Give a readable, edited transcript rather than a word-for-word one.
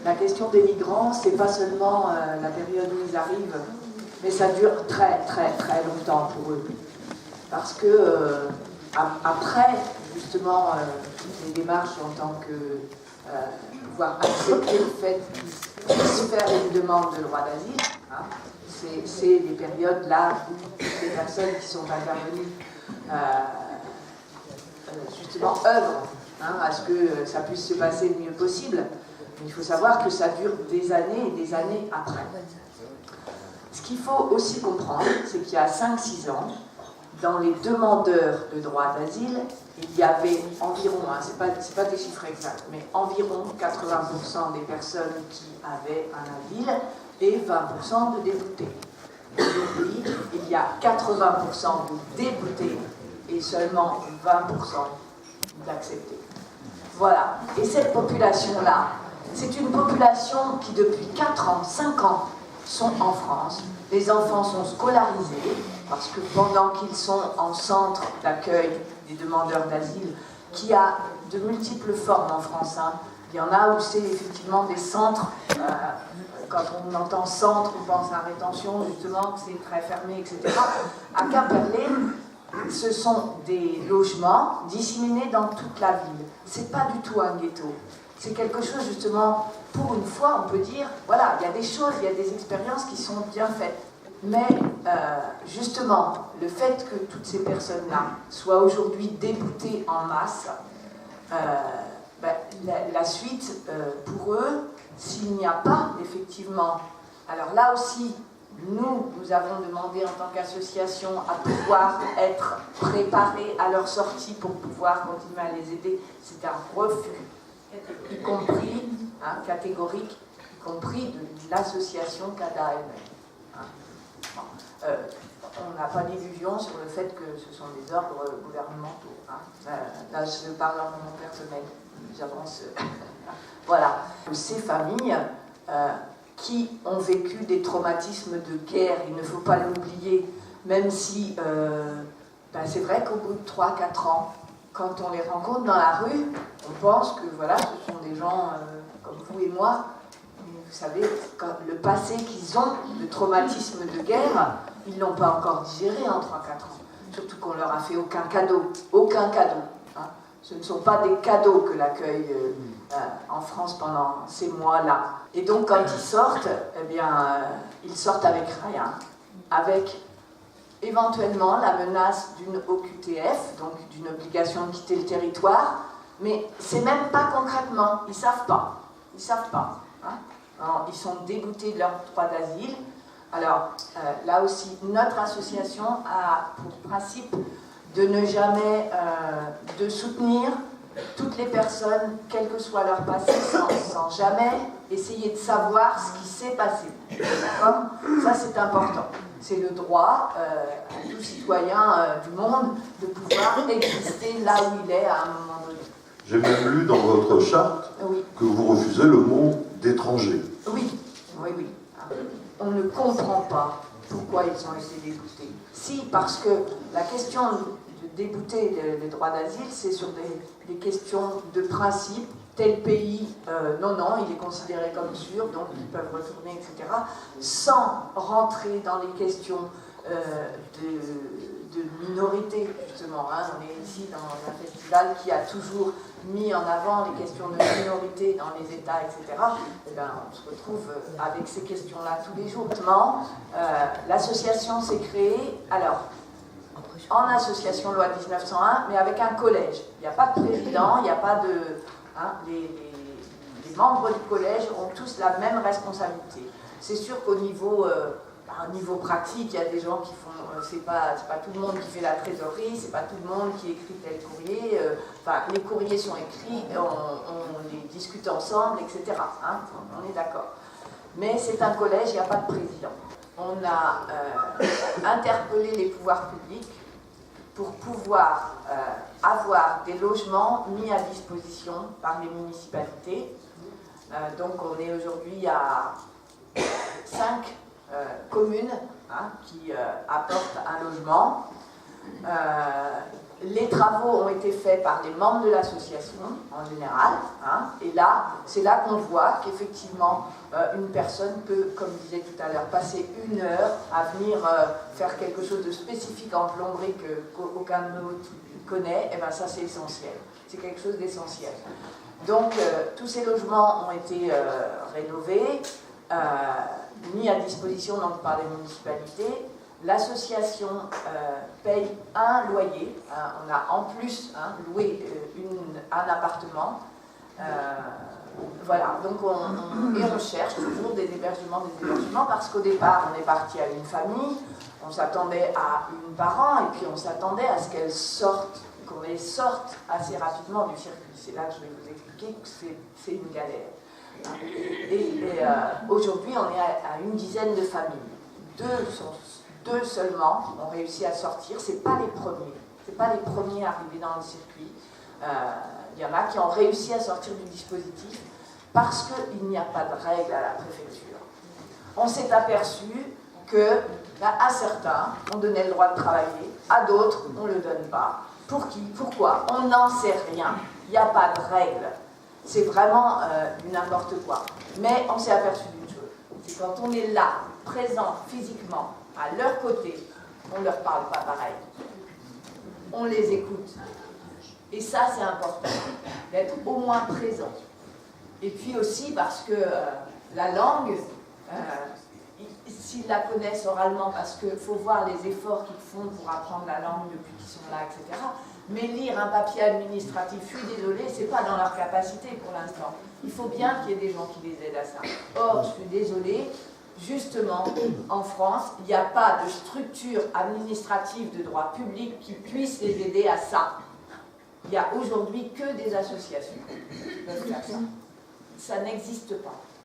la question des migrants, c'est pas seulement la période où ils arrivent, mais ça dure très très très longtemps pour eux. Parce que après, justement, les démarches en tant que pouvoir accepter le fait qu'ils puissent faire une demande de droit d'asile, hein, c'est des périodes là où les personnes qui sont intervenues justement œuvrent à ce que ça puisse se passer le mieux possible. Mais il faut savoir que ça dure des années et des années après. Ce qu'il faut aussi comprendre, c'est qu'il y a 5-6 ans, dans les demandeurs de droit d'asile, il y avait environ, c'est pas des chiffres exacts, mais environ 80% des personnes qui avaient un asile et 20% de déboutés. Aujourd'hui, il y a 80% de déboutés et seulement 20% d'acceptés. Voilà. Et cette population-là, c'est une population qui, depuis 4 ans, 5 ans, sont en France. Les enfants sont scolarisés, parce que pendant qu'ils sont en centre d'accueil des demandeurs d'asile, qui a de multiples formes en France, il y en a où c'est effectivement des centres, quand on entend centre, on pense à rétention, justement, que c'est très fermé, etc. À Quimperlé, ce sont des logements disséminés dans toute la ville. C'est pas du tout un ghetto. C'est quelque chose, justement, pour une fois, on peut dire, voilà, il y a des choses, il y a des expériences qui sont bien faites. Mais, justement, le fait que toutes ces personnes-là soient aujourd'hui déboutées en masse, la suite, pour eux, s'il n'y a pas, effectivement, alors là aussi, nous avons demandé en tant qu'association à pouvoir être préparés à leur sortie pour pouvoir continuer à les aider. C'est un refus, y compris, catégorique, y compris de l'association CADA elle-même. On n'a pas d'illusion sur le fait que ce sont des ordres gouvernementaux. Là, je parle en mon personnel, j'avance. Voilà. Ces familles qui ont vécu des traumatismes de guerre, il ne faut pas l'oublier, même si c'est vrai qu'au bout de 3-4 ans, quand on les rencontre dans la rue, on pense que voilà, ce sont des gens comme vous et moi. Vous savez, le passé qu'ils ont, le traumatisme de guerre, ils ne l'ont pas encore digéré en 3-4 ans. Surtout qu'on ne leur a fait aucun cadeau. Aucun cadeau. Ce ne sont pas des cadeaux que l'accueil en France pendant ces mois-là. Et donc, quand ils sortent, eh bien, ils sortent avec rien. Avec éventuellement la menace d'une OQTF, donc d'une obligation de quitter le territoire. Mais c'est même pas concrètement. Ils ne savent pas. Ils ne savent pas. Alors, ils sont dégoûtés de leur droit d'asile. Alors, là aussi, notre association a pour principe de ne jamais, de soutenir toutes les personnes, quel que soit leur passé, sans jamais essayer de savoir ce qui s'est passé. D'accord ? Ça, c'est important. C'est le droit à tout citoyen du monde de pouvoir exister là où il est à un moment donné. J'ai même lu dans votre charte que vous refusez le mot d'étranger. Oui. On ne comprend pas pourquoi ils ont été déboutés. Si, parce que la question de débouter les droits d'asile, c'est sur des questions de principe. Tel pays, non, il est considéré comme sûr, donc ils peuvent retourner, etc. Sans rentrer dans les questions de minorité, justement. On est ici dans un festival qui a toujours mis en avant les questions de minorité dans les États, etc. Et bien, on se retrouve avec ces questions-là tous les jours. L'association s'est créée, alors, en association loi 1901, mais avec un collège. Il n'y a pas de président, il n'y a pas de... les membres du collège ont tous la même responsabilité. C'est sûr qu'au niveau... à un niveau pratique, il y a des gens qui font, c'est pas tout le monde qui fait la trésorerie, c'est pas tout le monde qui écrit tel courrier, les courriers sont écrits, on les discute ensemble, etc. On est d'accord. Mais c'est un collège, il n'y a pas de président. On a interpellé les pouvoirs publics pour pouvoir avoir des logements mis à disposition par les municipalités. Donc on est aujourd'hui à 5 communes qui apportent un logement. les travaux ont été faits par les membres de l'association, en général, hein, et là, c'est là qu'on voit qu'effectivement, une personne peut, comme je disais tout à l'heure, passer 1 heure à venir faire quelque chose de spécifique en plomberie qu'aucun de nous connaît, et bien ça c'est essentiel, c'est quelque chose d'essentiel. Donc, tous ces logements ont été rénovés, mis à disposition donc, par les municipalités. L'association paye un loyer, hein, on a en plus loué un appartement. Voilà, donc on cherche toujours des hébergements, parce qu'au départ on est parti à une famille, on s'attendait à une par an et puis on s'attendait à ce qu'elles sortent, qu'on les sorte assez rapidement du circuit. C'est là que je vais vous expliquer que c'est une galère. Et aujourd'hui on est à une dizaine de familles. Deux seulement ont réussi à sortir, c'est pas les premiers arrivés dans le circuit. Il y en a qui ont réussi à sortir du dispositif parce qu'il n'y a pas de règle à la préfecture. On s'est aperçu que à certains, on donnait le droit de travailler, à d'autres, on ne le donne pas. Pour qui? Pourquoi? On n'en sait rien. Il n'y a pas de règle. C'est vraiment du n'importe quoi. Mais on s'est aperçu d'une chose, c'est quand on est là, présent physiquement, à leur côté, on ne leur parle pas pareil. On les écoute. Et ça, c'est important, d'être au moins présent. Et puis aussi parce que la langue, s'ils la connaissent oralement, parce qu'il faut voir les efforts qu'ils font pour apprendre la langue depuis qu'ils sont là, etc. Mais lire un papier administratif, je suis désolée, c'est pas dans leur capacité pour l'instant. Il faut bien qu'il y ait des gens qui les aident à ça. Or, je suis désolée, justement, en France, il n'y a pas de structure administrative de droit public qui puisse les aider à ça. Il n'y a aujourd'hui que des associations qui peuvent faire ça. Ça n'existe pas.